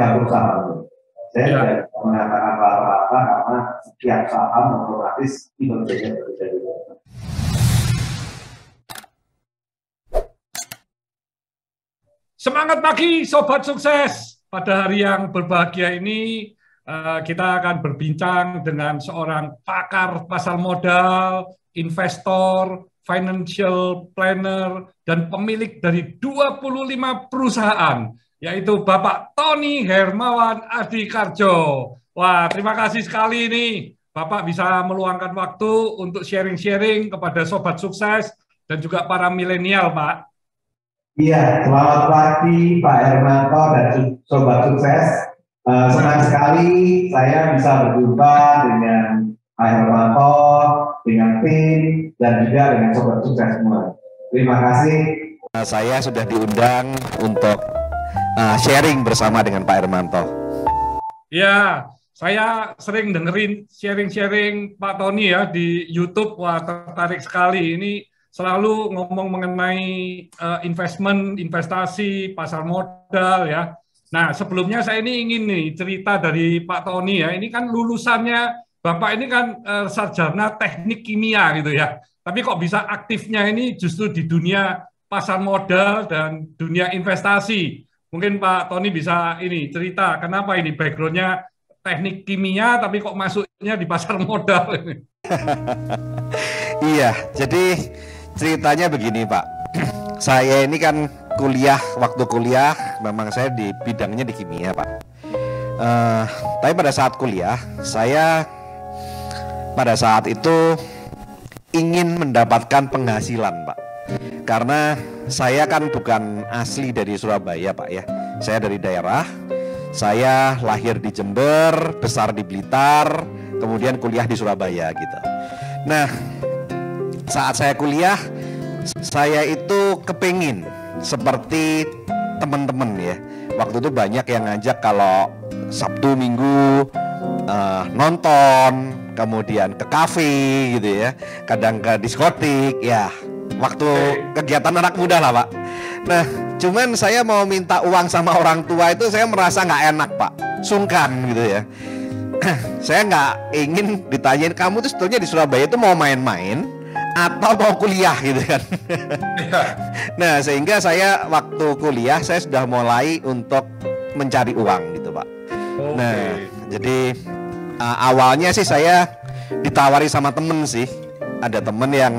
gabung saham. Saya tidak mengatakan apa-apa karena setiap saham otomatis kinerjanya berbeda-beda. Semangat pagi Sobat Sukses. Pada hari yang berbahagia ini kita akan berbincang dengan seorang pakar pasar modal, investor, financial planner, dan pemilik dari 25 perusahaan, yaitu Bapak Tony Hermawan Adikarjo. Wah, terima kasih sekali nih Bapak bisa meluangkan waktu untuk sharing-sharing kepada Sobat Sukses dan juga para milenial, Pak. Iya, selamat pagi Pak Hermanto dan Sobat Sukses. Senang sekali saya bisa berjumpa dengan Pak Hermanto, dengan tim, dan juga dengan Sobat Sukses semua. Terima kasih. Saya sudah diundang untuk sharing bersama dengan Pak Hermanto. Ya, saya sering dengerin sharing-sharing Pak Tony ya di YouTube. Wah, tertarik sekali. Ini selalu ngomong mengenai investasi, pasar modal ya. Nah, sebelumnya saya ini ingin nih cerita dari Pak Tony ya. Ini kan lulusannya Bapak ini kan sarjana teknik kimia gitu ya. Tapi kok bisa aktifnya ini justru di dunia pasar modal dan dunia investasi. Mungkin Pak Tony bisa ini cerita kenapa ini background-nya teknik kimia tapi kok masuknya di pasar modal ini. Iya, jadi ceritanya begini Pak, saya ini kan waktu kuliah memang saya di bidangnya di kimia Pak. Tapi pada saat kuliah, saya pada saat itu ingin mendapatkan penghasilan Pak. Karena saya kan bukan asli dari Surabaya Pak ya, saya dari daerah. Saya lahir di Jember, besar di Blitar, kemudian kuliah di Surabaya gitu. Nah, saat saya kuliah, saya itu kepingin seperti teman-teman ya. Waktu itu banyak yang ngajak kalau Sabtu Minggu nonton, kemudian ke kafe gitu ya, kadang ke diskotik ya. Waktu kegiatan anak muda lah Pak. Nah, cuman saya mau minta uang sama orang tua itu saya merasa nggak enak Pak, sungkan gitu ya. Saya nggak ingin ditanyain kamu tuh sebetulnya di Surabaya itu mau main-main atau mau kuliah gitu kan. Nah, sehingga saya waktu kuliah saya sudah mulai untuk mencari uang gitu Pak. Nah, jadi awalnya sih saya ditawari sama temen sih. Ada temen yang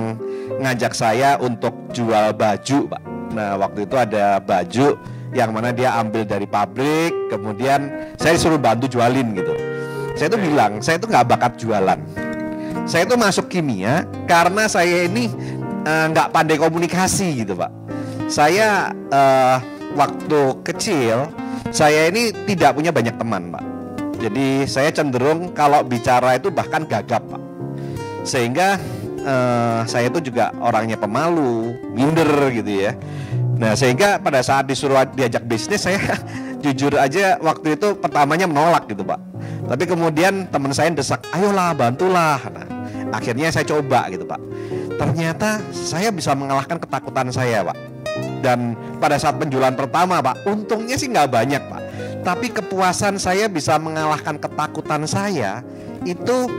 ngajak saya untuk jual baju Pak. Nah, waktu itu ada baju yang mana dia ambil dari pabrik, kemudian saya disuruh bantu jualin gitu. Saya tuh bilang, saya tuh nggak bakat jualan. Saya tuh masuk kimia karena saya ini nggak pandai komunikasi gitu Pak. Saya waktu kecil, saya ini tidak punya banyak teman Pak. Jadi saya cenderung kalau bicara itu bahkan gagap Pak. Sehingga saya itu juga orangnya pemalu, minder gitu ya. Nah, sehingga pada saat disuruh diajak bisnis, saya jujur aja waktu itu pertamanya menolak gitu Pak. Tapi kemudian teman saya desak, ayolah bantulah. Nah, akhirnya saya coba gitu Pak. Ternyata saya bisa mengalahkan ketakutan saya Pak. Dan pada saat penjualan pertama Pak, untungnya sih nggak banyak Pak. Tapi kepuasan saya bisa mengalahkan ketakutan saya itu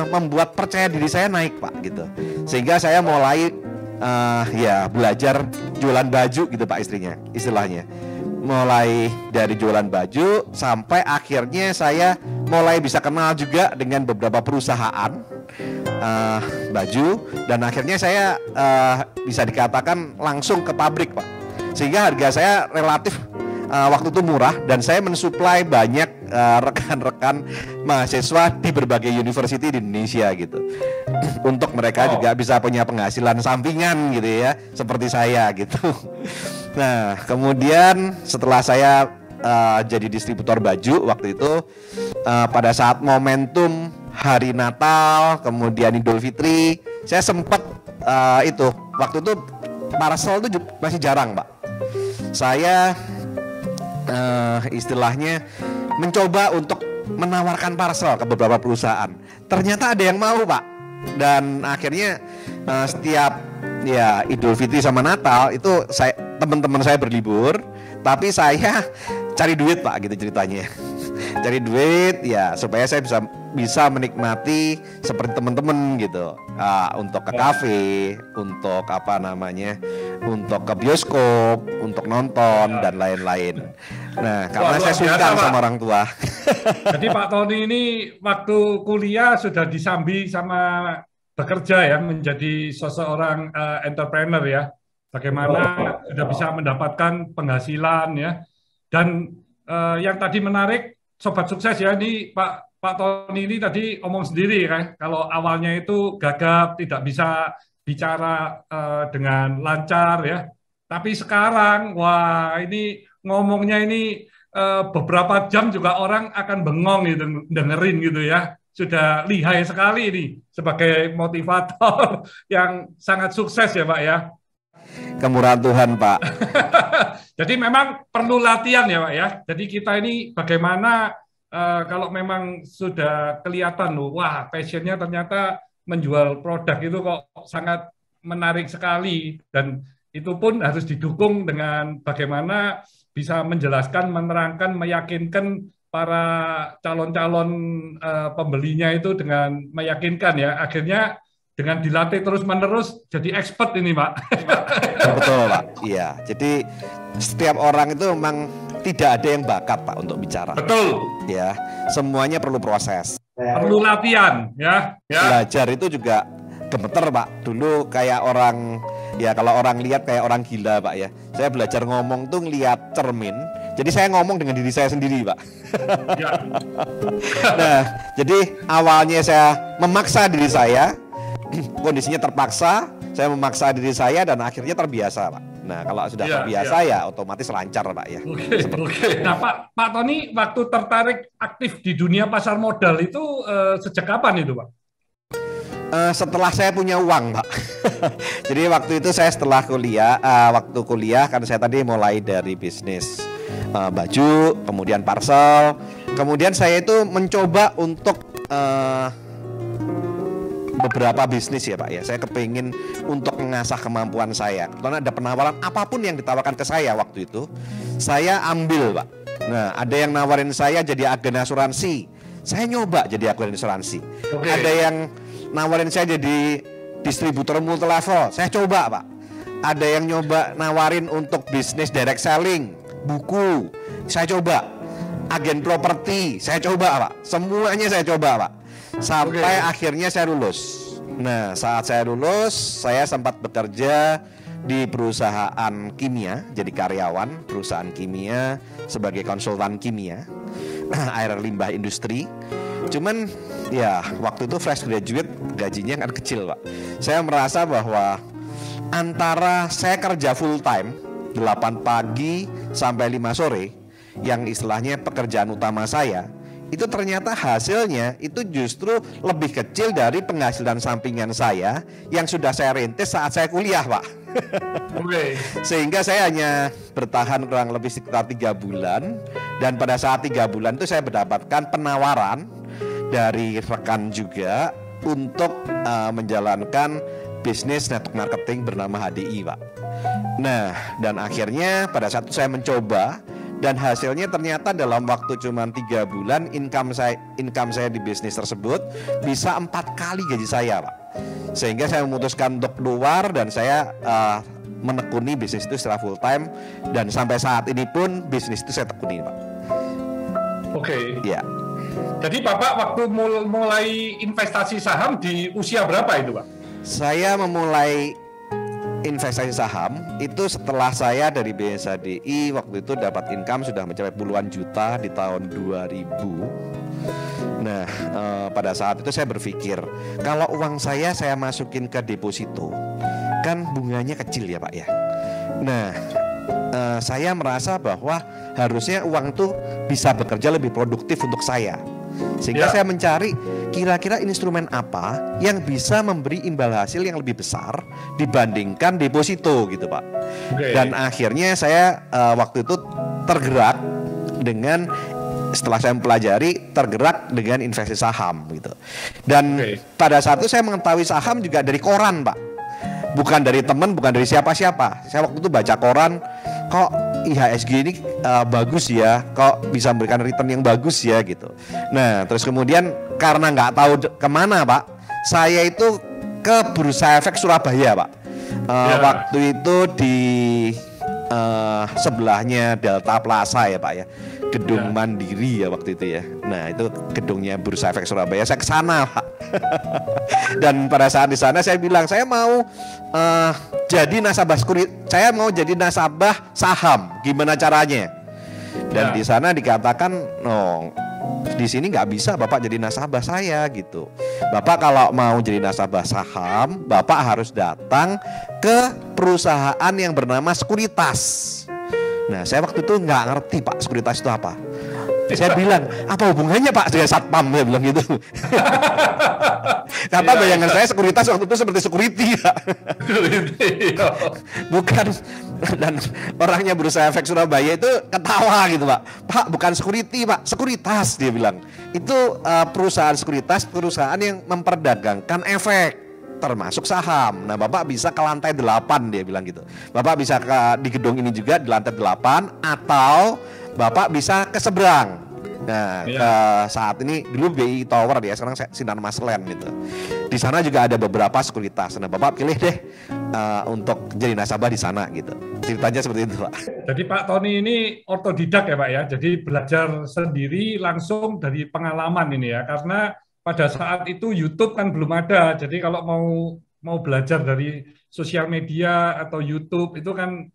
membuat percaya diri saya naik Pak gitu. Sehingga saya mulai ya belajar jualan baju gitu Pak istilahnya. Mulai dari jualan baju sampai akhirnya saya mulai bisa kenal juga dengan beberapa perusahaan baju, dan akhirnya saya bisa dikatakan langsung ke pabrik Pak. Sehingga harga saya relatif waktu itu murah, dan saya mensuplai banyak rekan-rekan mahasiswa di berbagai university di Indonesia gitu. Untuk mereka juga bisa punya penghasilan sampingan gitu ya, seperti saya gitu. Nah, kemudian setelah saya jadi distributor baju waktu itu, pada saat momentum hari Natal, kemudian Idul Fitri, saya sempat waktu itu parcel itu masih jarang Pak. Saya istilahnya mencoba untuk menawarkan parcel ke beberapa perusahaan. Ternyata ada yang mau Pak. Dan akhirnya setiap ya Idul Fitri sama Natal itu teman-teman saya berlibur, tapi saya cari duit Pak gitu ceritanya. Cari duit ya supaya saya bisa menikmati seperti teman-teman gitu. Untuk ke kafe, untuk apa namanya, untuk ke bioskop, untuk nonton dan lain-lain. Nah, karena saya sungkan sama orang tua. Jadi Pak Tony ini waktu kuliah sudah disambi sama bekerja ya, menjadi seseorang entrepreneur ya. Bagaimana sudah bisa mendapatkan penghasilan ya. Dan yang tadi menarik, Sobat Sukses ya, ini Pak Tony ini tadi omong sendiri kan, kalau awalnya itu gagap, tidak bisa bicara dengan lancar ya. Tapi sekarang, wah ini ngomongnya ini beberapa jam juga orang akan bengong gitu, dengerin gitu ya. Sudah lihai sekali ini sebagai motivator yang sangat sukses ya Pak ya. Kemurahan Tuhan Pak. Jadi memang perlu latihan ya Pak ya. Jadi kita ini bagaimana kalau memang sudah kelihatan loh, wah passionnya ternyata menjual produk itu kok sangat menarik sekali, dan itu pun harus didukung dengan bagaimana bisa menjelaskan, menerangkan, meyakinkan para calon-calon pembelinya itu dengan meyakinkan ya. Akhirnya dengan dilatih terus-menerus jadi expert ini Pak. Betul Pak, iya. Jadi setiap orang itu memang tidak ada yang bakat Pak untuk bicara. Betul. Ya, semuanya perlu proses. Perlu latihan ya. Belajar itu juga gemeter Pak. Dulu kayak orang, ya kalau orang lihat kayak orang gila Pak ya. Saya belajar ngomong tuh ngeliat cermin. Jadi saya ngomong dengan diri saya sendiri Pak. Ya. Nah, jadi awalnya saya memaksa diri saya, kondisinya terpaksa, saya memaksa diri saya dan akhirnya terbiasa Pak. Nah kalau sudah terbiasa ya otomatis lancar Pak ya. Oke. Nah Pak Tony waktu tertarik aktif di dunia pasar modal itu sejak kapan itu Pak? Setelah saya punya uang Pak. Jadi waktu itu saya setelah kuliah, waktu kuliah kan saya tadi mulai dari bisnis baju, kemudian parcel, kemudian saya itu mencoba untuk beberapa bisnis ya Pak ya. Saya kepingin untuk mengasah kemampuan saya. Karena ada penawaran apapun yang ditawarkan ke saya waktu itu, saya ambil Pak. Nah ada yang nawarin saya jadi agen asuransi, saya nyoba jadi agen asuransi. Ada yang nawarin saya jadi distributor multi level, saya coba Pak. Ada yang nyoba nawarin untuk bisnis direct selling, buku, saya coba. Agen properti, saya coba Pak. Semuanya saya coba Pak. Sampai akhirnya saya lulus. Nah saat saya lulus, saya sempat bekerja di perusahaan kimia, jadi karyawan perusahaan kimia sebagai konsultan kimia, air limbah industri. Cuman ya waktu itu fresh graduate, gajinya kan kecil Pak. Saya merasa bahwa antara saya kerja full time 8 pagi sampai 5 sore, yang istilahnya pekerjaan utama saya, itu ternyata hasilnya itu justru lebih kecil dari penghasilan sampingan saya yang sudah saya rintis saat saya kuliah Pak. Sehingga saya hanya bertahan kurang lebih sekitar 3 bulan. Dan pada saat 3 bulan itu saya mendapatkan penawaran dari rekan juga untuk menjalankan bisnis network marketing bernama HDI Pak. Nah dan akhirnya pada saat itu saya mencoba, dan hasilnya ternyata dalam waktu cuma 3 bulan income saya di bisnis tersebut bisa 4 kali gaji saya Pak. Sehingga saya memutuskan untuk keluar dan saya menekuni bisnis itu secara full time, dan sampai saat ini pun bisnis itu saya tekuni Pak. Oke. Ya. Jadi Bapak waktu mulai investasi saham di usia berapa itu Pak? Saya memulai investasi saham itu setelah saya dari BSADI waktu itu dapat income sudah mencapai puluhan juta di tahun 2000. Nah pada saat itu saya berpikir, kalau uang saya masukin ke deposito kan bunganya kecil ya Pak ya. Nah saya merasa bahwa harusnya uang tuh bisa bekerja lebih produktif untuk saya. Sehingga saya mencari kira-kira instrumen apa yang bisa memberi imbal hasil yang lebih besar dibandingkan deposito gitu Pak. Dan akhirnya saya waktu itu tergerak dengan, setelah saya mempelajari, tergerak dengan investasi saham gitu. Dan pada saat itu saya mengetahui saham juga dari koran Pak. Bukan dari teman, bukan dari siapa-siapa. Saya waktu itu baca koran, kok IHSG ini bagus ya, kok bisa memberikan return yang bagus ya gitu. Nah terus kemudian karena nggak tahu kemana Pak, saya itu ke Bursa Efek Surabaya Pak. Waktu itu di sebelahnya Delta Plaza ya Pak ya, gedung Mandiri ya waktu itu ya. Nah itu gedungnya Bursa Efek Surabaya. Saya ke sana Pak. Dan pada saat di sana saya bilang saya mau jadi nasabah saya mau jadi nasabah saham. Gimana caranya? Dan di sana dikatakan, no, di sini nggak bisa Bapak jadi nasabah saya gitu. Bapak kalau mau jadi nasabah saham, Bapak harus datang ke perusahaan yang bernama sekuritas. Nah saya waktu itu nggak ngerti Pak sekuritas itu apa. Saya bilang, apa hubungannya Pak dengan satpam? Saya bilang gitu. Karena bayangan saya sekuritas waktu itu seperti security Pak. Bukan. Dan orangnya Bursa Efek Surabaya itu ketawa gitu Pak. Pak bukan security Pak, sekuritas dia bilang. Itu perusahaan sekuritas, perusahaan yang memperdagangkan efek, termasuk saham. Nah Bapak bisa ke lantai 8 dia bilang gitu. Bapak bisa di gedung ini juga di lantai 8, atau Bapak bisa ke seberang. Nah, ke saat ini dulu BI Tower ya, sekarang Sinar Mas Land gitu. Di sana juga ada beberapa sekuritas. Nah, Bapak pilih deh untuk jadi nasabah di sana gitu. Ceritanya seperti itu, Pak. Jadi Pak Tony ini otodidak ya, Pak ya. Jadi belajar sendiri langsung dari pengalaman ini ya. Karena pada saat itu YouTube kan belum ada. Jadi kalau mau belajar dari sosial media atau YouTube itu kan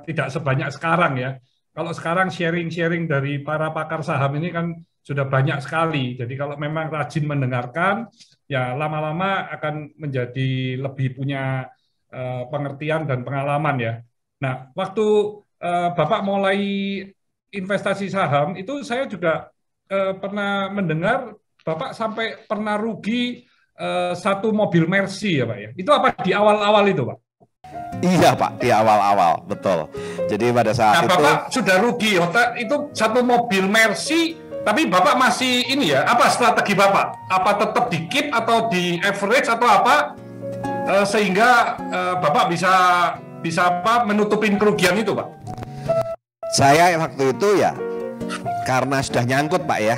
tidak sebanyak sekarang ya. Kalau sekarang sharing-sharing dari para pakar saham ini kan sudah banyak sekali. Jadi kalau memang rajin mendengarkan, ya lama-lama akan menjadi lebih punya pengertian dan pengalaman ya. Nah, waktu Bapak mulai investasi saham, itu saya juga pernah mendengar Bapak sampai pernah rugi satu mobil Mercy ya Pak ya. Itu apa di awal-awal itu Pak? Iya Pak, di awal-awal, betul. Jadi pada saat itu Bapak sudah rugi, itu satu mobil Mercy, tapi Bapak masih ini ya, apa strategi Bapak? Apa tetap di keep atau di average atau apa, sehingga Bapak bisa apa menutupin kerugian itu Pak? Saya waktu itu ya, karena sudah nyangkut Pak ya.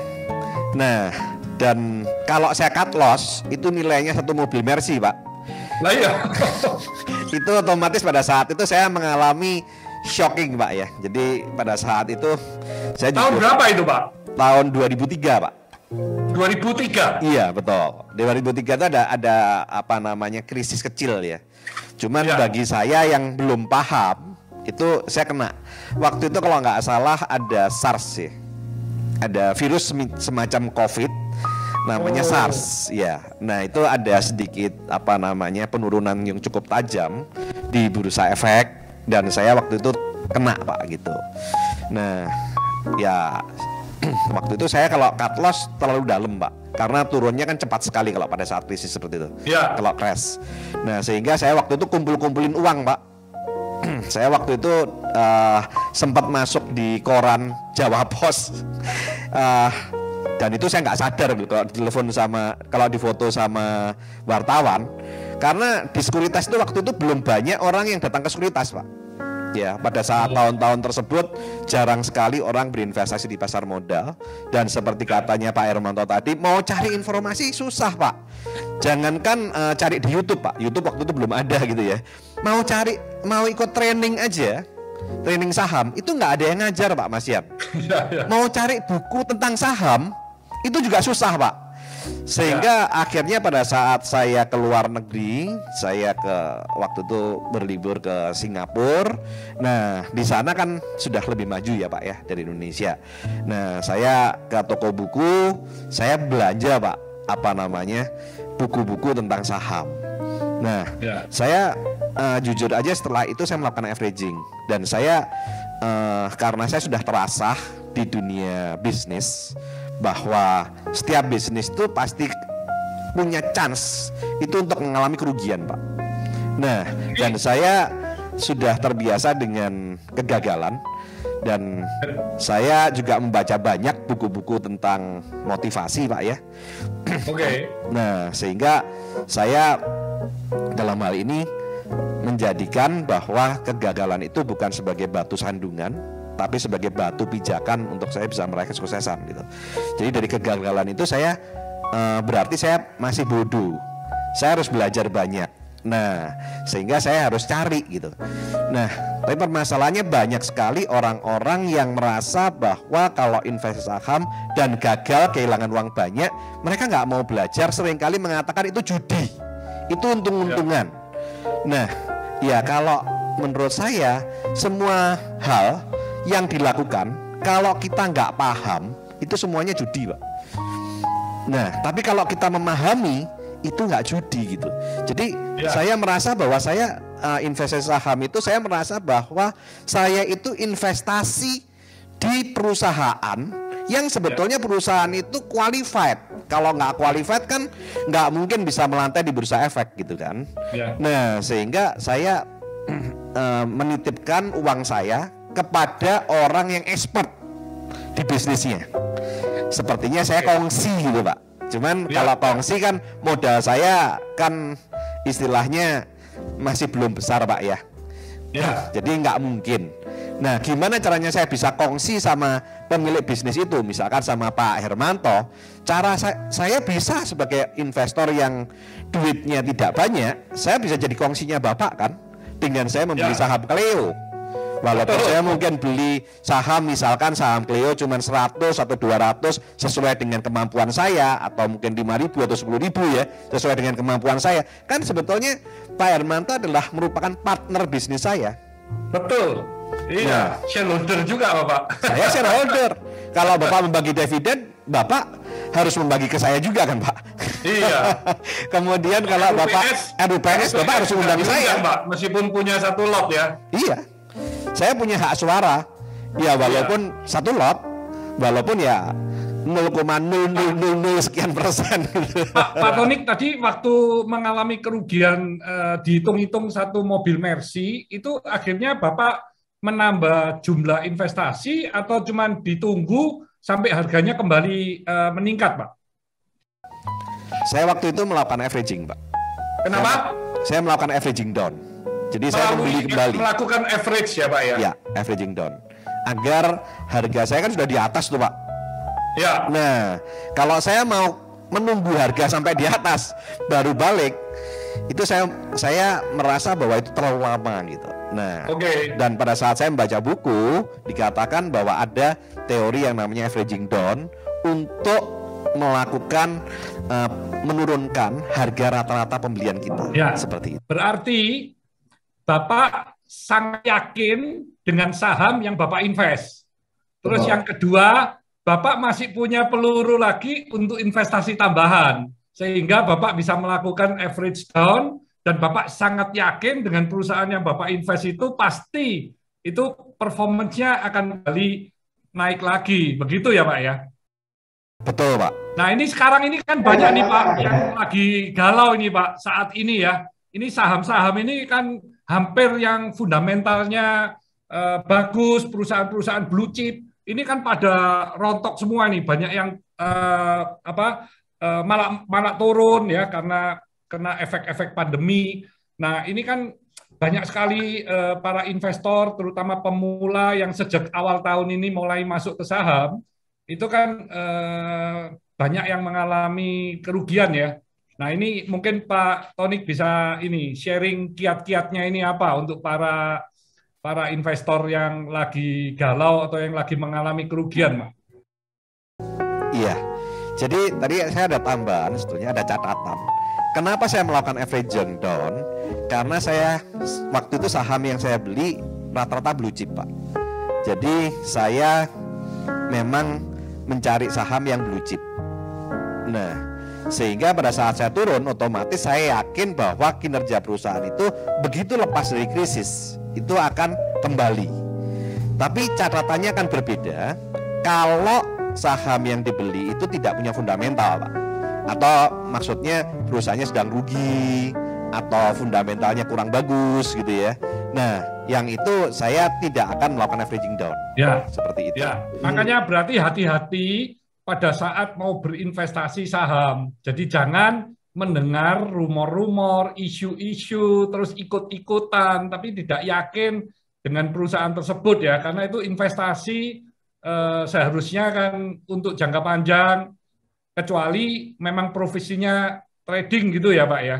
Nah, dan kalau saya cut loss, itu nilainya satu mobil Mercy Pak. Nah iya. Itu otomatis pada saat itu saya mengalami shocking Pak ya. Jadi pada saat itu saya tahun berapa itu Pak? Tahun 2003 Pak. 2003? Iya betul. Di 2003 itu ada apa namanya krisis kecil ya. Cuman bagi saya yang belum paham itu saya kena. Waktu itu kalau nggak salah ada SARS ya. Ada virus semacam COVID. Namanya SARS ya. Nah itu ada sedikit apa namanya penurunan yang cukup tajam di bursa efek, dan saya waktu itu kena Pak gitu. Nah ya waktu itu saya kalau cut loss terlalu dalam Pak, karena turunnya kan cepat sekali kalau pada saat krisis seperti itu kalau crash. Nah sehingga saya waktu itu kumpulin uang Pak. Saya waktu itu sempat masuk di koran Jawa Pos. Dan itu saya nggak sadar kalau ditelepon kalau difoto sama wartawan, karena di sekuritas itu waktu itu belum banyak orang yang datang ke sekuritas Pak. Ya pada saat tahun-tahun tersebut jarang sekali orang berinvestasi di pasar modal, dan seperti katanya Pak Hermanto tadi, mau cari informasi susah Pak. Jangankan cari di YouTube Pak, YouTube waktu itu belum ada gitu ya. Mau ikut training aja, training saham itu nggak ada yang ngajar Pak Mas Yan. Mau cari buku tentang saham itu juga susah Pak. Sehingga akhirnya pada saat saya ke luar negeri, saya waktu itu berlibur ke Singapura. Nah di sana kan sudah lebih maju ya Pak ya dari Indonesia. Nah saya ke toko buku, saya belanja Pak apa namanya buku-buku tentang saham. Nah saya jujur aja setelah itu saya melakukan averaging, dan saya karena saya sudah terasah di dunia bisnis bahwa setiap bisnis itu pasti punya chance itu untuk mengalami kerugian Pak. Nah dan saya sudah terbiasa dengan kegagalan, dan saya juga membaca banyak buku-buku tentang motivasi Pak ya. Oke. Nah sehingga saya dalam hal ini menjadikan bahwa kegagalan itu bukan sebagai batu sandungan, tapi sebagai batu pijakan untuk saya bisa meraih kesuksesan gitu. Jadi dari kegagalan itu saya berarti saya masih bodoh. Saya harus belajar banyak. Nah, sehingga saya harus cari gitu. Nah, tapi permasalahannya banyak sekali orang-orang yang merasa bahwa kalau investasi saham dan gagal kehilangan uang banyak, mereka nggak mau belajar, seringkali mengatakan itu judi, itu untung-untungan. Nah, ya kalau menurut saya semua hal yang dilakukan kalau kita nggak paham itu semuanya judi, Pak. Nah, tapi kalau kita memahami itu nggak judi gitu. Jadi saya merasa bahwa saya investasi saham itu saya merasa bahwa saya itu investasi di perusahaan yang sebetulnya perusahaan itu qualified. Kalau nggak qualified kan nggak mungkin bisa melantai di bursa efek gitu kan. Nah, sehingga saya menitipkan uang saya kepada orang yang expert di bisnisnya. Sepertinya saya kongsi gitu, Pak. Cuman kalau kongsi kan modal saya kan istilahnya masih belum besar, Pak ya. Jadi nggak mungkin. Nah, gimana caranya saya bisa kongsi sama pemilik bisnis itu, misalkan sama Pak Hermanto? Cara saya bisa sebagai investor yang duitnya tidak banyak, saya bisa jadi kongsinya Bapak kan, dengan saya membeli saham Cleo. Walaupun saya mungkin beli saham, misalkan saham Cleo cuma 100 atau 200 sesuai dengan kemampuan saya, atau mungkin 5.000 atau 10.000 ya, sesuai dengan kemampuan saya. Kan sebetulnya Pak Hermanto adalah merupakan partner bisnis saya. Betul. Iya, shareholder juga Bapak. Saya shareholder. Kalau Bapak membagi dividen, Bapak harus membagi ke saya juga kan, Pak? Iya. Kemudian kalau Bapak RUPS, Bapak harus undang saya, Pak, meskipun punya satu lot ya. Iya. Saya punya hak suara, ya walaupun satu lot, walaupun ya 0,0000 sekian persen. Pak Tonik tadi waktu mengalami kerugian dihitung-hitung satu mobil Mercy, itu akhirnya Bapak menambah jumlah investasi atau cuman ditunggu sampai harganya kembali meningkat, Pak? Saya waktu itu melakukan averaging, Pak. Kenapa? Saya melakukan averaging down. Jadi saya membeli kembali. Melakukan average ya Pak ya? Ya, averaging down. Agar harga saya kan sudah di atas tuh Pak. Ya. Nah, kalau saya mau menunggu harga sampai di atas baru balik, itu saya merasa bahwa itu terlalu lama gitu. Nah, dan pada saat saya membaca buku dikatakan bahwa ada teori yang namanya averaging down untuk melakukan menurunkan harga rata-rata pembelian kita. Ya. Seperti itu. Berarti Bapak sangat yakin dengan saham yang Bapak invest. Terus yang kedua, Bapak masih punya peluru lagi untuk investasi tambahan. Sehingga Bapak bisa melakukan average down, dan Bapak sangat yakin dengan perusahaan yang Bapak invest itu pasti itu performance-nya akan kembali naik lagi. Begitu ya Pak ya? Betul Pak. Nah ini sekarang ini kan banyak nih Pak yang lagi galau ini Pak saat ini ya. Ini saham-saham ini kan hampir yang fundamentalnya bagus, perusahaan-perusahaan blue chip ini kan pada rontok semua nih, banyak yang malah turun ya karena kena efek-efek pandemi. Nah ini kan banyak sekali para investor, terutama pemula yang sejak awal tahun ini mulai masuk ke saham, itu kan banyak yang mengalami kerugian ya. Nah ini mungkin Pak Tonik bisa ini sharing kiat-kiatnya ini apa untuk para investor yang lagi galau atau yang lagi mengalami kerugian, Pak? Iya, jadi tadi saya ada tambahan, sebetulnya ada catatan. Kenapa saya melakukan averaging down? Karena saya waktu itu saham yang saya beli rata-rata blue chip, Pak. Jadi saya memang mencari saham yang blue chip. Nah, sehingga pada saat saya turun, otomatis saya yakin bahwa kinerja perusahaan itu begitu lepas dari krisis, itu akan kembali. Tapi catatannya akan berbeda kalau saham yang dibeli itu tidak punya fundamental, Pak. Atau maksudnya perusahaannya sedang rugi, atau fundamentalnya kurang bagus gitu ya. Nah, yang itu saya tidak akan melakukan averaging down. Ya, seperti itu. Ya, makanya berarti hati-hati pada saat mau berinvestasi saham. Jadi jangan mendengar rumor-rumor, isu-isu, terus ikut-ikutan, tapi tidak yakin dengan perusahaan tersebut ya, karena itu investasi seharusnya kan untuk jangka panjang, kecuali memang profesinya trading gitu ya Pak ya.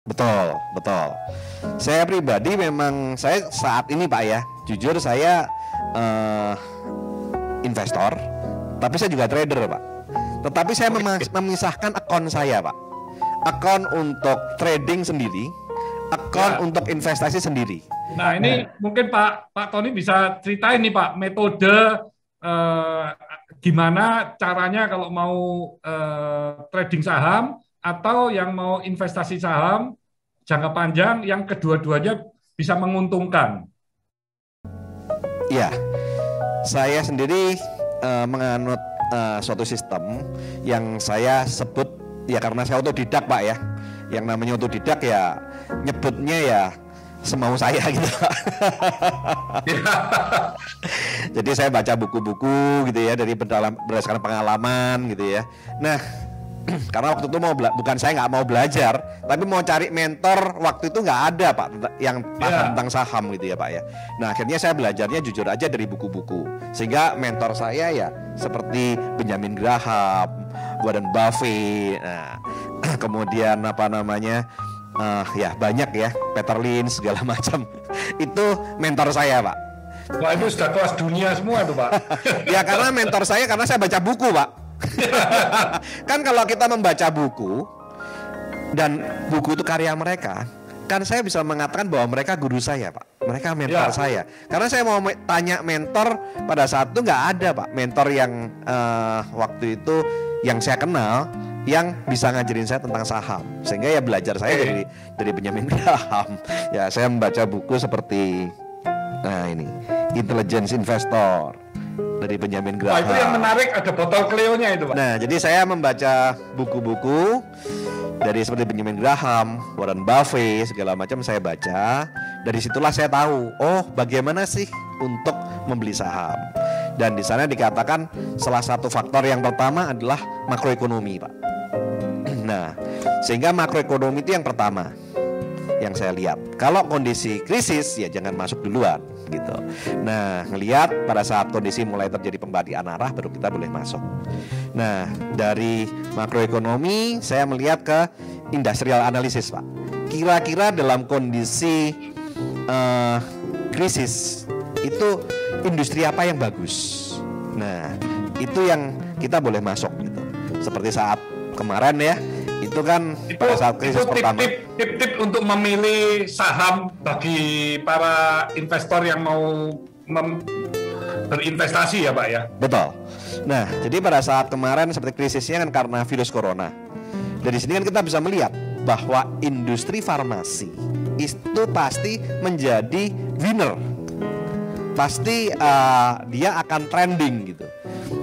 Betul, betul. Saya pribadi memang, saya saat ini Pak ya, jujur saya investor, tapi saya juga trader Pak. Tetapi saya memisahkan akun saya Pak. Akun untuk trading sendiri, akun untuk investasi sendiri. Nah ini mungkin Pak Tony bisa ceritain nih Pak, metode gimana caranya kalau mau trading saham, atau yang mau investasi saham jangka panjang yang kedua-duanya bisa menguntungkan. Ya, saya sendiri menganut suatu sistem yang saya sebut, ya karena saya otodidak Pak ya. Yang namanya otodidak ya nyebutnya ya semau saya gitu. Jadi saya baca buku-buku gitu ya, dari berdasarkan pengalaman gitu ya. Nah, karena waktu itu bukan saya nggak mau belajar, tapi mau cari mentor, waktu itu nggak ada Pak yang paham tentang saham gitu ya Pak ya. Nah akhirnya saya belajarnya jujur aja dari buku-buku, sehingga mentor saya ya seperti Benjamin Graham, Warren Buffett, nah, kemudian apa namanya ya banyak ya, Peter Lynch segala macam. Itu mentor saya Pak. Wah itu sudah kelas dunia semua tuh Pak. Ya karena mentor saya, karena saya baca buku Pak. Kan kalau kita membaca buku dan buku itu karya mereka, kan saya bisa mengatakan bahwa mereka guru saya Pak, mereka mentor saya. Karena saya mau tanya mentor, pada saat itu nggak ada Pak mentor yang waktu itu yang saya kenal yang bisa ngajarin saya tentang saham, sehingga ya belajar saya dari Benjamin Graham. Ya saya membaca buku seperti ini Intelligence Investor dari Benjamin Graham. Itu yang menarik, ada botol Cleo-nya itu Pak. Nah jadi saya membaca buku-buku dari seperti Benjamin Graham, Warren Buffett segala macam saya baca. Dari situlah saya tahu, oh bagaimana sih untuk membeli saham. Dan di sana dikatakan salah satu faktor yang pertama adalah makroekonomi Pak. Nah sehingga makroekonomi itu yang pertama yang saya lihat. Kalau kondisi krisis ya jangan masuk duluan gitu. Nah ngelihat pada saat kondisi mulai terjadi pembalikan arah baru kita boleh masuk. Nah dari makroekonomi saya melihat ke industrial analysis Pak. Kira-kira dalam kondisi krisis itu industri apa yang bagus. Nah itu yang kita boleh masuk gitu. Seperti saat kemarin ya, itu kan pada saat krisis pertama. Tip-tip untuk memilih saham bagi para investor yang mau berinvestasi ya Pak ya. Betul. Nah jadi pada saat kemarin seperti krisisnya kan karena virus corona. Dari sini kan kita bisa melihat bahwa industri farmasi itu pasti menjadi winner. Pasti dia akan trending gitu.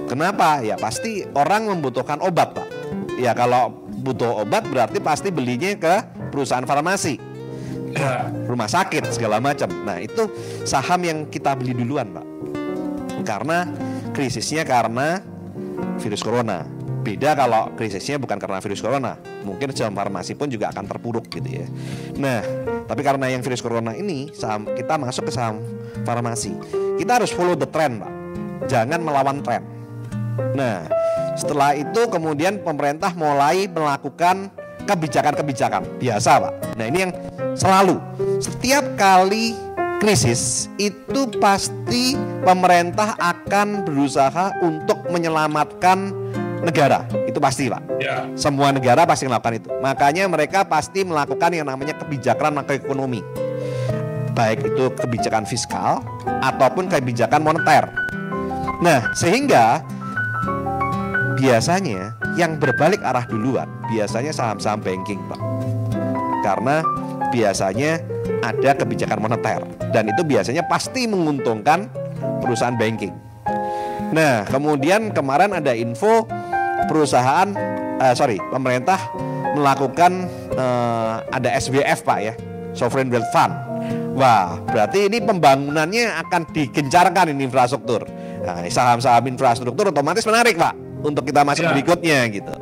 Kenapa? Ya pasti orang membutuhkan obat Pak. Ya kalau butuh obat berarti pasti belinya ke perusahaan farmasi, rumah sakit segala macam. Nah itu saham yang kita beli duluan Pak, karena krisisnya karena virus corona. Beda kalau krisisnya bukan karena virus corona, mungkin saham farmasi pun juga akan terpuruk gitu ya. Nah tapi karena yang virus corona ini, saham kita masuk ke saham farmasi. Kita harus follow the trend Pak, jangan melawan tren. Nah setelah itu kemudian pemerintah mulai melakukan kebijakan-kebijakan biasa Pak. Nah ini yang selalu setiap kali krisis itu pasti pemerintah akan berusaha untuk menyelamatkan negara. Itu pasti Pak ya. Semua negara pasti melakukan itu. Makanya mereka pasti melakukan yang namanya kebijakan makroekonomi, baik itu kebijakan fiskal ataupun kebijakan moneter. Nah sehingga biasanya yang berbalik arah duluan biasanya saham-saham banking Pak, karena biasanya ada kebijakan moneter dan itu biasanya pasti menguntungkan perusahaan banking. Nah kemudian kemarin ada info pemerintah melakukan ada SWF Pak ya, Sovereign Wealth Fund. Wah berarti ini pembangunannya akan digencarkan ini infrastruktur. Nah saham-saham infrastruktur otomatis menarik Pak untuk kita masuk berikutnya gitu.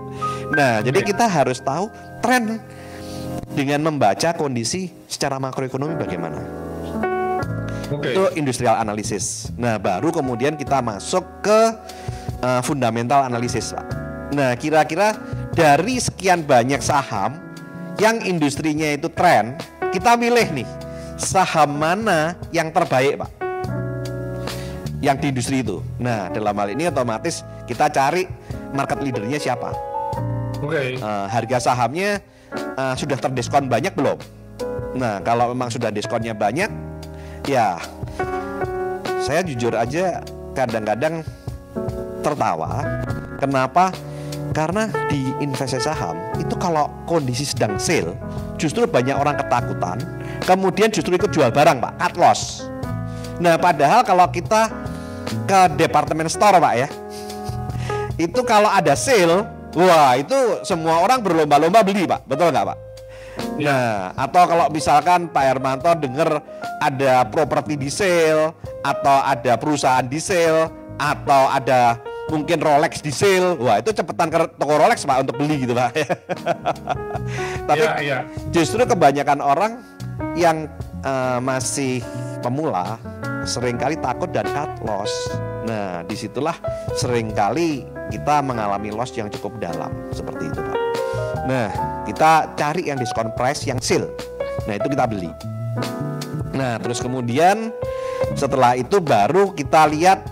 Nah, jadi kita harus tahu tren dengan membaca kondisi secara makroekonomi bagaimana. Itu industrial analysis. Nah, baru kemudian kita masuk ke fundamental analysis, Pak. Nah, kira-kira dari sekian banyak saham yang industrinya itu tren, kita milih nih saham mana yang terbaik, Pak, yang di industri itu. Nah, dalam hal ini otomatis kita cari market leadernya siapa. Harga sahamnya sudah terdiskon banyak belum? Nah, kalau memang sudah diskonnya banyak, ya saya jujur aja kadang-kadang tertawa. Kenapa? Karena di investasi saham itu kalau kondisi sedang sale, justru banyak orang ketakutan, kemudian justru ikut jual barang, Pak, cut loss. Nah, padahal kalau kita ke department store, Pak, ya, itu kalau ada sale, wah, itu semua orang berlomba-lomba beli, Pak, betul nggak, Pak? Nah, atau kalau misalkan Pak Hermanto dengar ada properti di sale, atau ada perusahaan di sale, atau ada mungkin Rolex di sale, wah, itu cepetan ke toko Rolex, Pak, untuk beli gitu, Pak. Tapi justru kebanyakan orang yang masih pemula seringkali takut dan cut loss. Nah, disitulah seringkali kita mengalami loss yang cukup dalam seperti itu, Pak. Nah, kita cari yang diskon price, yang sale. Nah, itu kita beli. Nah, terus kemudian setelah itu baru kita lihat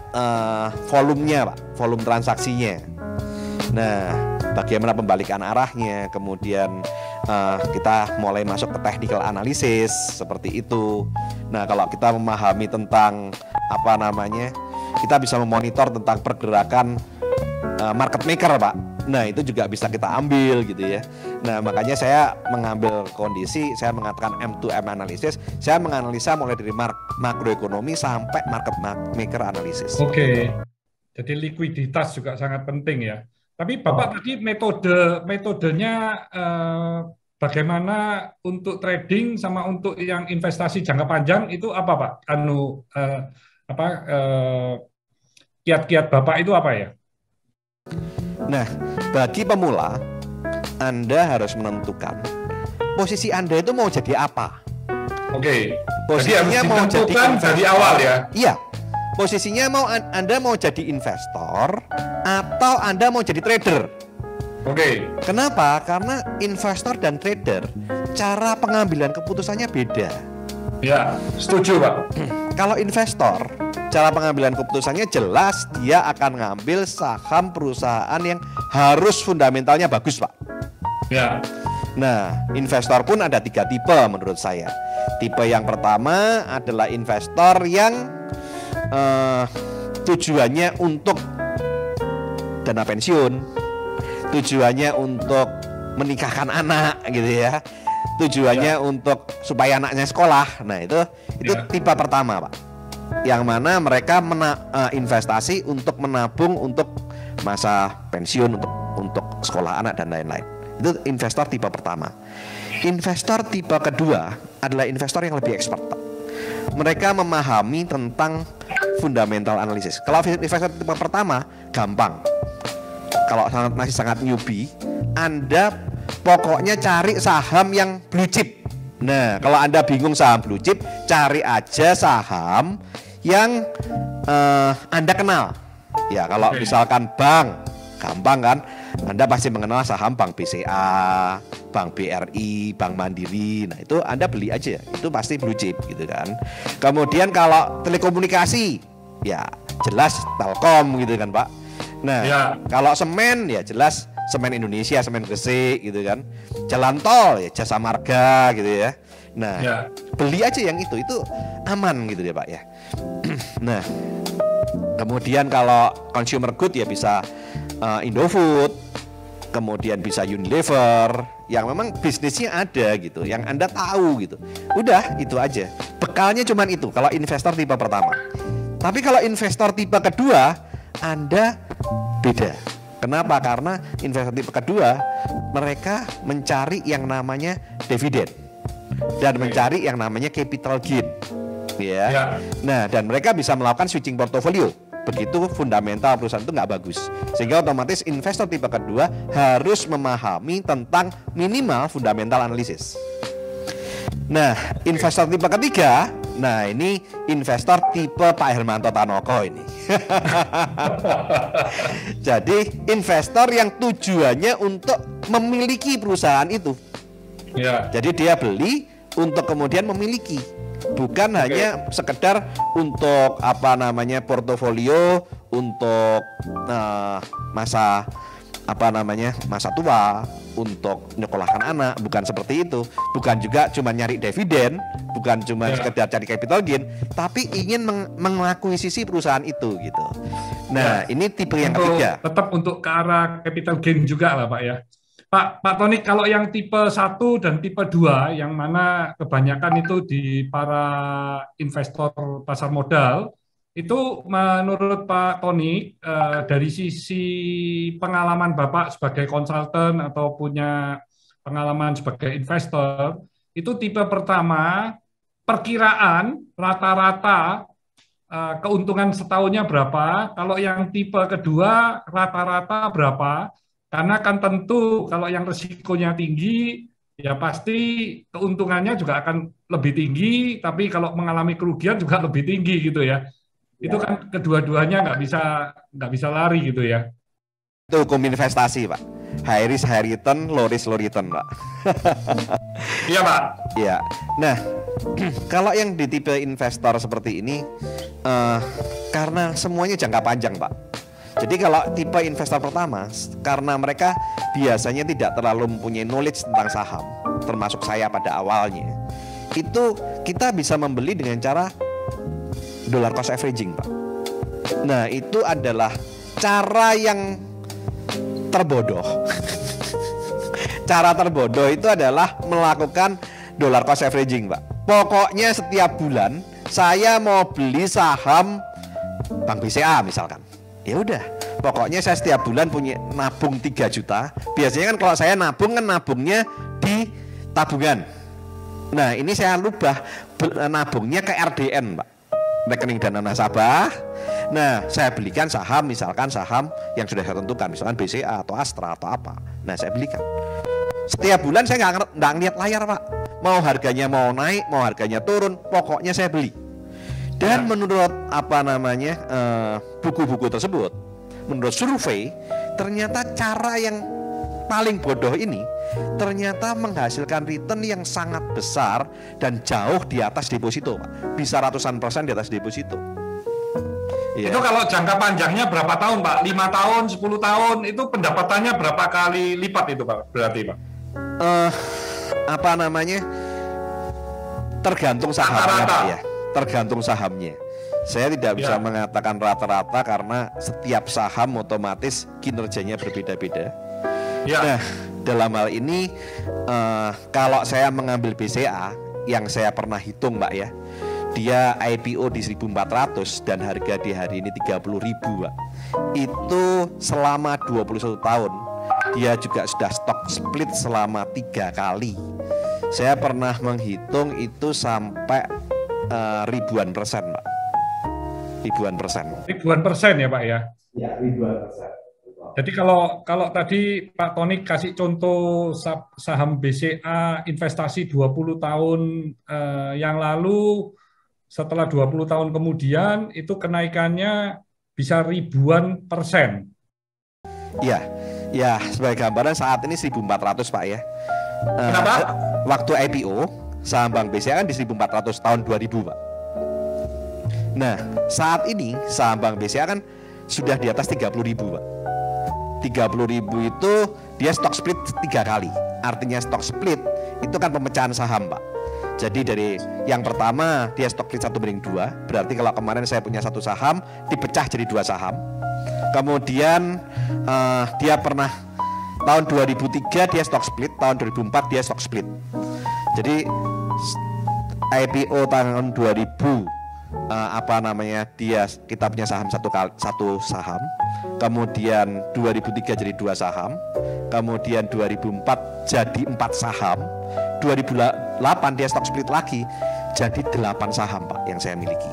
volumenya, Pak, volume transaksinya. Nah, bagaimana pembalikan arahnya, kemudian kita mulai masuk ke technical analysis seperti itu. Nah, kalau kita memahami tentang apa namanya, kita bisa memonitor tentang pergerakan market maker, Pak. Nah, itu juga bisa kita ambil gitu ya. Nah, makanya saya mengambil kondisi, saya mengatakan M2M analysis. Saya menganalisa mulai dari makroekonomi sampai market maker analysis. Oke. Jadi likuiditas juga sangat penting ya. Tapi Bapak tadi metodenya bagaimana untuk trading sama untuk yang investasi jangka panjang itu apa, Pak? Kiat-kiat Bapak itu apa ya? Nah, bagi pemula, Anda harus menentukan posisi Anda itu mau jadi apa. Oke. Posisinya mau jadi dari awal ya? Iya. Posisinya Anda mau jadi investor atau Anda mau jadi trader. Oke. Kenapa? Karena investor dan trader cara pengambilan keputusannya beda. Ya, setuju, Pak. Kalau investor, cara pengambilan keputusannya jelas dia akan ngambil saham perusahaan yang harus fundamentalnya bagus, Pak. Ya. Nah, investor pun ada 3 tipe menurut saya. Tipe yang pertama adalah investor yang tujuannya untuk dana pensiun, tujuannya untuk menikahkan anak gitu ya, tujuannya untuk supaya anaknya sekolah. Nah, itu tipe pertama, Pak, yang mana mereka investasi untuk menabung untuk masa pensiun, untuk sekolah anak dan lain-lain. Itu investor tipe pertama. Investor tipe kedua adalah investor yang lebih expert, Pak. Mereka memahami tentang fundamental analysis. Kalau investor tipe pertama gampang. Kalau masih sangat newbie, Anda pokoknya cari saham yang blue chip. Nah, kalau Anda bingung saham blue chip, cari aja saham yang Anda kenal. Ya, kalau misalkan bank, gampang kan? Anda pasti mengenal saham Bank BCA, Bank BRI, Bank Mandiri. Nah, itu Anda beli aja, itu pasti blue chip gitu kan. Kemudian kalau telekomunikasi, ya jelas Telkom gitu kan, Pak. Nah, kalau semen ya jelas Semen Indonesia, Semen Gresik gitu kan. Jalan tol ya Jasa Marga gitu ya. Nah, beli aja yang itu aman gitu ya, Pak ya. Nah, kemudian kalau consumer good ya bisa Indofood, kemudian bisa Unilever, yang memang bisnisnya ada gitu, yang Anda tahu gitu. Udah, itu aja. Bekalnya cuman itu kalau investor tipe pertama. Tapi kalau investor tipe kedua, Anda beda. Kenapa? Karena investor tipe kedua mereka mencari yang namanya dividen dan mencari yang namanya capital gain. Ya. Nah, dan mereka bisa melakukan switching portfolio. begitu fundamental perusahaan itu nggak bagus. Sehingga otomatis investor tipe kedua harus memahami tentang minimal fundamental analisis. Nah, investor tipe ketiga, nah ini investor tipe Pak Hermanto Tanoko ini. Jadi investor yang tujuannya untuk memiliki perusahaan itu. Ya. Jadi dia beli untuk kemudian memiliki, bukan hanya sekedar untuk portofolio untuk masa masa tua, untuk menyekolahkan anak, bukan seperti itu. Bukan juga cuma nyari dividen, bukan cuma sekedar cari capital gain, tapi ingin mengakuisisi perusahaan itu gitu. Nah, ini tipe yang ketiga. Tetap untuk ke arah capital gain juga lah Pak ya. Pak Tony, kalau yang tipe 1 dan tipe 2, yang mana kebanyakan itu di para investor pasar modal, itu menurut Pak Tony, dari sisi pengalaman Bapak sebagai konsultan atau punya pengalaman sebagai investor, itu tipe pertama, perkiraan rata-rata keuntungan setahunnya berapa, kalau yang tipe kedua rata-rata berapa, karena kan tentu kalau yang risikonya tinggi, ya pasti keuntungannya juga akan lebih tinggi, tapi kalau mengalami kerugian juga lebih tinggi gitu ya. Itu kan kedua-duanya nggak bisa lari gitu ya. Itu hukum investasi Pak. High risk high return, low risk low return Pak. Iya Pak. Iya. Nah, kalau yang di tipe investor seperti ini, karena semuanya jangka panjang Pak. Jadi kalau tipe investor pertama, karena mereka biasanya tidak terlalu mempunyai knowledge tentang saham, termasuk saya pada awalnya, itu kita bisa membeli dengan cara dollar cost averaging Pak. Nah, itu adalah cara yang terbodoh. Cara terbodoh itu adalah melakukan dollar cost averaging Pak. Pokoknya setiap bulan saya mau beli saham Bank BCA misalkan. Ya udah, pokoknya saya setiap bulan punya nabung 3 juta. Biasanya kan kalau saya nabung kan nabungnya di tabungan. Nah, ini saya rubah nabungnya ke RDN Pak, rekening dana nasabah. Nah, saya belikan saham, misalkan saham yang sudah saya tentukan, misalkan BCA atau Astra atau apa. Nah, saya belikan. Setiap bulan saya nggak ngeliat layar Pak. Mau harganya mau naik, mau harganya turun, pokoknya saya beli. Dan menurut buku-buku tersebut, menurut survei, ternyata cara yang paling bodoh ini ternyata menghasilkan return yang sangat besar dan jauh di atas deposito Pak. Bisa ratusan % di atas deposito. Itu kalau jangka panjangnya berapa tahun Pak? 5 tahun, 10 tahun, itu pendapatannya berapa kali lipat itu Pak? Berarti Pak? Tergantung sahamnya Pak ya. Tergantung sahamnya. Saya tidak bisa mengatakan rata-rata karena setiap saham otomatis kinerjanya berbeda-beda. Nah, dalam hal ini kalau saya mengambil BCA yang saya pernah hitung Pak ya, dia IPO di 1.400 dan harga di hari ini 30.000 Pak. Itu selama 21 tahun. Dia juga sudah stock split selama 3 kali. Saya pernah menghitung itu sampai ribuan persen Pak. Ribuan persen ya Pak ya? Ya, ribuan persen. Jadi kalau tadi Pak Tony kasih contoh saham BCA investasi 20 tahun yang lalu, setelah 20 tahun kemudian itu kenaikannya bisa ribuan persen. Ya, sebagai gambaran saat ini 1.400 Pak ya. Kenapa? Waktu IPO saham Bank BCA kan di 1.400 tahun 2000 Pak. Nah, saat ini saham Bank BCA kan sudah di atas 30.000 Pak. 30.000 itu dia stock split 3 kali. Artinya stock split itu kan pemecahan saham Pak. Jadi dari yang pertama dia stock split 1/2, berarti kalau kemarin saya punya 1 saham dipecah jadi 2 saham. Kemudian dia pernah tahun 2003 dia stock split, tahun 2004 dia stock split. Jadi IPO tahun 2000 kita punya saham 1 saham, kemudian 2003 jadi 2 saham, kemudian 2004 jadi 4 saham, 2008 dia stock split lagi jadi 8 saham Pak yang saya miliki.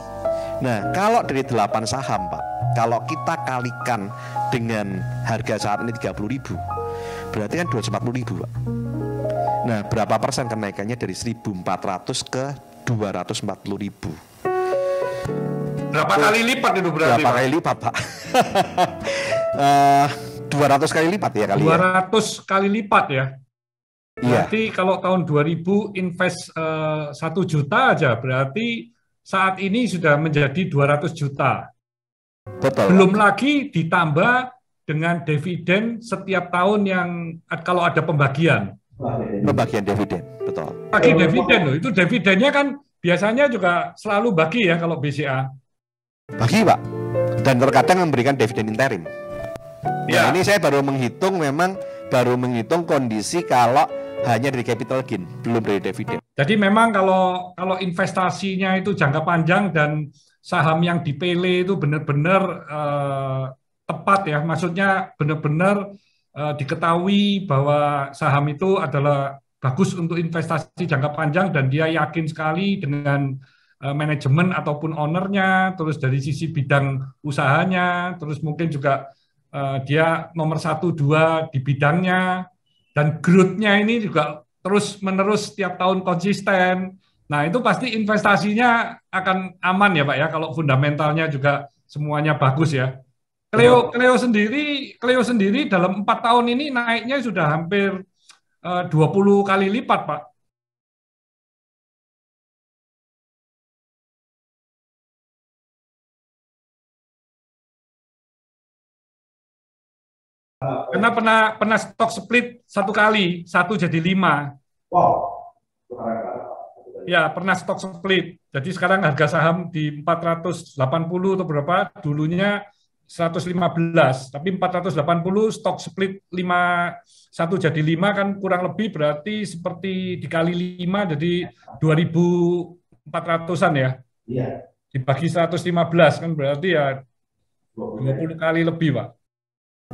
Nah, kalau dari 8 saham Pak, Kalau kita kalikan dengan harga saat ini 30.000, berarti kan 240.000, Pak. Nah, berapa persen kenaikannya dari 1.400 ke 240.000? Berapa kali lipat itu berarti? Berapa kali lipat, Pak? 200 kali lipat ya kali 200 kali lipat ya. Iya. Berarti kalau tahun 2000 invest 1 juta aja, berarti saat ini sudah menjadi 200 juta. Betul. Belum lagi ditambah dengan dividen setiap tahun yang kalau ada pembagian. Pembagian dividen, betul. Bagi dividen loh, itu dividennya kan biasanya juga selalu bagi ya kalau BCA. Bagi, Pak. Dan terkadang memberikan dividen interim. Ya. Nah, ini saya baru menghitung kondisi kalau hanya dari capital gain, belum dari dividen. Jadi memang kalau investasinya itu jangka panjang dan saham yang dipilih itu benar-benar tepat ya, maksudnya benar-benar diketahui bahwa saham itu adalah bagus untuk investasi jangka panjang dan dia yakin sekali dengan manajemen ataupun ownernya, terus dari sisi bidang usahanya, terus mungkin juga dia nomor 1, 2 di bidangnya, dan growth-nya ini juga terus-menerus setiap tahun konsisten. Nah, itu pasti investasinya akan aman ya, Pak ya, kalau fundamentalnya juga semuanya bagus ya. Cleo sendiri dalam 4 tahun ini naiknya sudah hampir 20 kali lipat, Pak. Karena pernah stok split 1 kali, 1 jadi 5. Wow. Ya, pernah stok split. Jadi sekarang harga saham di 480 atau berapa, dulunya 115, tapi 480 stok split 1 jadi 5 kan kurang lebih berarti seperti dikali 5 jadi 2.400-an ya. Iya. Dibagi 115 kan berarti ya 20 kali lebih, Pak.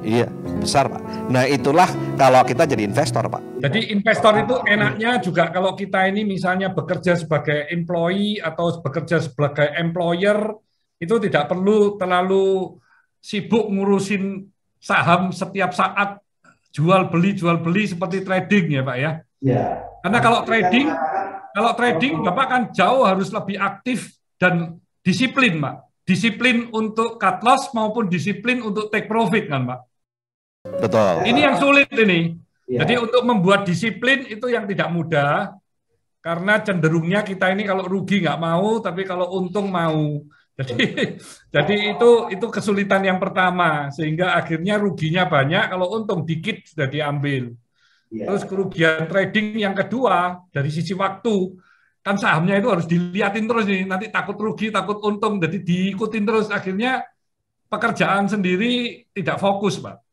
Iya, besar, Pak. Nah, itulah kalau kita jadi investor, Pak. Jadi investor itu enaknya juga kalau kita ini misalnya bekerja sebagai employee atau bekerja sebagai employer, itu tidak perlu terlalu sibuk ngurusin saham setiap saat jual beli seperti trading ya, Pak ya. Iya. Karena kalau trading Bapak kan jauh harus lebih aktif dan disiplin, Pak. Disiplin untuk cut loss maupun disiplin untuk take profit kan, Pak. Betul. Ini yang sulit ini. Ya. Jadi untuk membuat disiplin itu yang tidak mudah, karena cenderungnya kita ini kalau rugi nggak mau, tapi kalau untung mau. Jadi itu kesulitan yang pertama, sehingga akhirnya ruginya banyak, kalau untung dikit sudah diambil. Ya. Terus kerugian trading yang kedua dari sisi waktu, kan sahamnya itu harus dilihatin terus nih, nanti takut rugi, takut untung, jadi diikutin terus, akhirnya pekerjaan sendiri tidak fokus, Pak.